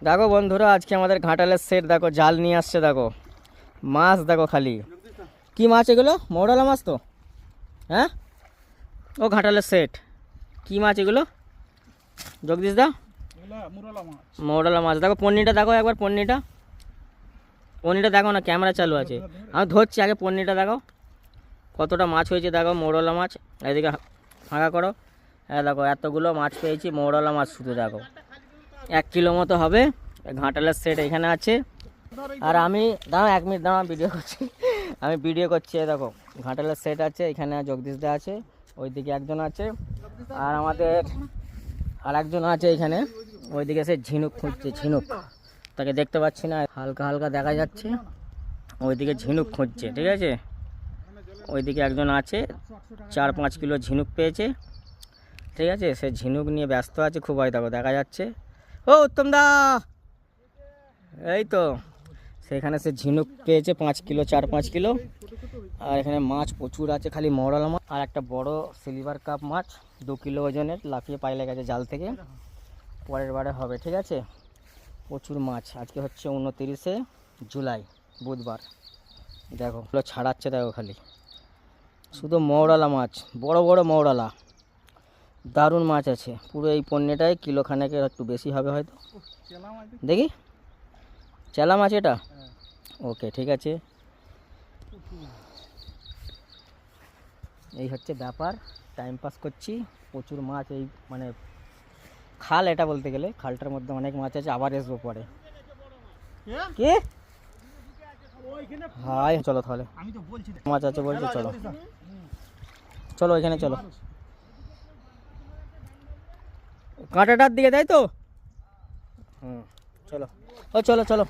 দেখো বন্ধুরা, আজকে আমাদের ঘাটালের সেট দেখো জাল নিয়ে আসছে। দেখো মাছ, দেখো খালি কি মাছ এগুলো, মৌরলা মাছ তো। হ্যাঁ, ও ঘাটালের সেট কি মাছ এগুলো জগদীশ দা? মৌরলা মাছ। দেখো পন্নিটা দেখো একবার, পন্নিটা দেখো না, ক্যামেরা চালু আছে, আমি ধরছি আগে। পন্নিটা দেখো কতটা মাছ হয়েছে, দেখো মৌরলা মাছ। এদিকে ফাঁকা করো। হ্যাঁ দেখো এতগুলো মাছ পেয়েছি, মৌরলা মাছ শুধু দেখো 1 কিলো মতো হবে। ঘাটালের সেট এখানে আছে। আর আমি দাঁড়াও 1 মিনিট দাঁড়াও, ভিডিও করছি, আমি ভিডিও করছি। দেখো ঘাটালের সেট আছে এখানে, জগদীশ দা আছে, ওইদিকে একজন আছে, আর আমাদের আর একজন আছে এখানে। ওইদিকে সে ঝিনুক খুঁজছে, ঝিনুক তাকে দেখতে পাচ্ছি না, হালকা হালকা দেখা যাচ্ছে। ওইদিকে ঝিনুক খুঁজছে, ঠিক আছে। ওইদিকে একজন আছে, 4-5 কিলো ঝিনুক পেয়েছে, ঠিক আছে। সে ঝিনুক নিয়ে ব্যস্ত আছে খুব, হয় দেখো দেখা যাচ্ছে। ও উত্তম দা, এই তো সেখানে সে ঝিনুক পেয়েছে 5 কিলো, 4-5 কিলো। আর এখানে মাছ প্রচুর আছে, খালি মৌরলা মাছ। আর একটা বড় সিলভার কাপ মাছ 2 কিলো ওজনের, লাফিয়ে পাইলে গেছে জাল থেকে, পরের বারে হবে, ঠিক আছে। প্রচুর মাছ। আজকে হচ্ছে 29শে জুলাই, বুধবার। দেখো ছাড়াচ্ছে, দেখো খালি শুধু মৌরলা মাছ, বড় বড় মৌরলা, দারুণ মাছ আছে পুরো। এই পণ্যটায় কিলো খানেকের একটু বেশি হবে হয়তো। দেখি চেলা মাছ এটা, ওকে ঠিক আছে। এই হচ্ছে ব্যাপার, টাইম পাস করছি। প্রচুর মাছ, এই মানে খাল এটা বলতে গেলে, খালটার মধ্যে অনেক মাছ আছে। আবার আসবো পরে। কি হাই, চলো তাহলে, মাছ আছে বলছি, চলো চলো এখানে চলো, কাঁটাটার দিকে, তাই তো। চলো, ও চলো চলো।